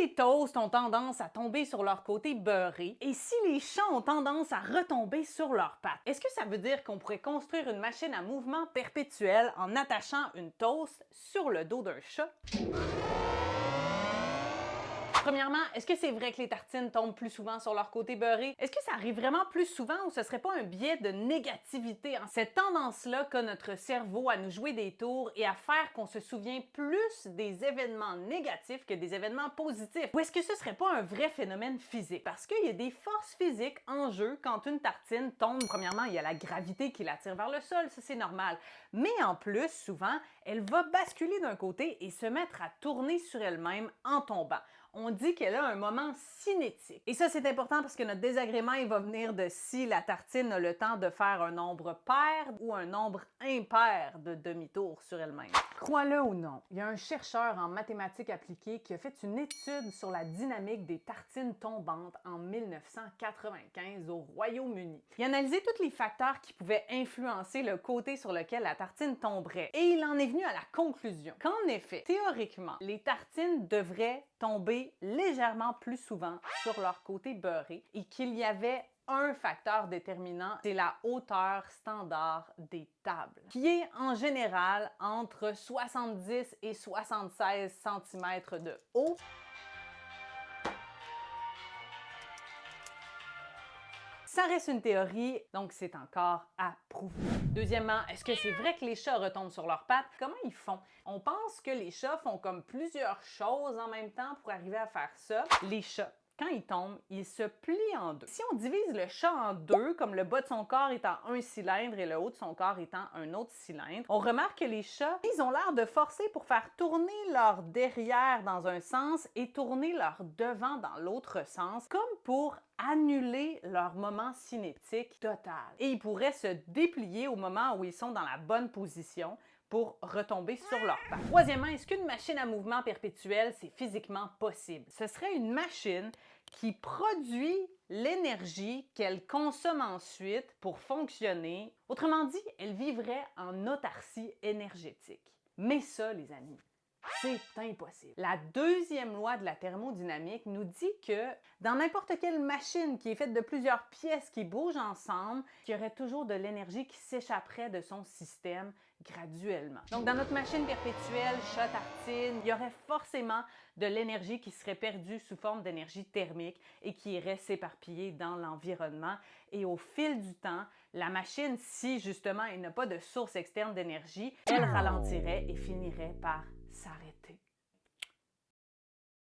les toasts ont tendance à tomber sur leur côté beurré et si les chats ont tendance à retomber sur leurs pattes, est-ce que ça veut dire qu'on pourrait construire une machine à mouvement perpétuel en attachant une toast sur le dos d'un chat? Premièrement, est-ce que c'est vrai que les tartines tombent plus souvent sur leur côté beurré? Est-ce que ça arrive vraiment plus souvent ou ce serait pas un biais de négativité? Cette tendance-là qu'a notre cerveau à nous jouer des tours et à faire qu'on se souvient plus des événements négatifs que des événements positifs? Ou est-ce que ce serait pas un vrai phénomène physique? Parce qu'il y a des forces physiques en jeu quand une tartine tombe. Premièrement, il y a la gravité qui l'attire vers le sol, ça c'est normal. Mais en plus, souvent, elle va basculer d'un côté et se mettre à tourner sur elle-même en tombant. On dit qu'elle a un moment cinétique. Et ça, c'est important parce que notre désagrément, il va venir de si la tartine a le temps de faire un nombre pair ou un nombre impair de demi-tour sur elle-même. Crois-le ou non, il y a un chercheur en mathématiques appliquées qui a fait une étude sur la dynamique des tartines tombantes en 1995 au Royaume-Uni. Il a analysé tous les facteurs qui pouvaient influencer le côté sur lequel la tartine tomberait. Et il en est venu à la conclusion qu'en effet, théoriquement, les tartines devraient tomber légèrement plus souvent sur leur côté beurré et qu'il y avait un facteur déterminant, c'est la hauteur standard des tables, qui est en général entre 70 et 76 cm de haut. Ça reste une théorie, donc c'est encore à prouver. Deuxièmement, est-ce que c'est vrai que les chats retombent sur leurs pattes? Comment ils font? On pense que les chats font comme plusieurs choses en même temps pour arriver à faire ça. Les chats, quand ils tombent, ils se plient en deux. Si on divise le chat en deux, comme le bas de son corps étant un cylindre et le haut de son corps étant un autre cylindre, on remarque que les chats, ils ont l'air de forcer pour faire tourner leur derrière dans un sens et tourner leur devant dans l'autre sens, comme pour annuler leur moment cinétique total. Et ils pourraient se déplier au moment où ils sont dans la bonne position pour retomber sur leurs pattes. Troisièmement, est-ce qu'une machine à mouvement perpétuel, c'est physiquement possible? Ce serait une machine qui produit l'énergie qu'elle consomme ensuite pour fonctionner. Autrement dit, elle vivrait en autarcie énergétique. Mais ça, les amis, c'est impossible. La deuxième loi de la thermodynamique nous dit que dans n'importe quelle machine qui est faite de plusieurs pièces qui bougent ensemble, il y aurait toujours de l'énergie qui s'échapperait de son système graduellement. Donc dans notre machine perpétuelle, chat-tartine, il y aurait forcément de l'énergie qui serait perdue sous forme d'énergie thermique et qui irait s'éparpiller dans l'environnement. Et au fil du temps, la machine, si justement elle n'a pas de source externe d'énergie, elle ralentirait et finirait par s'arrêter.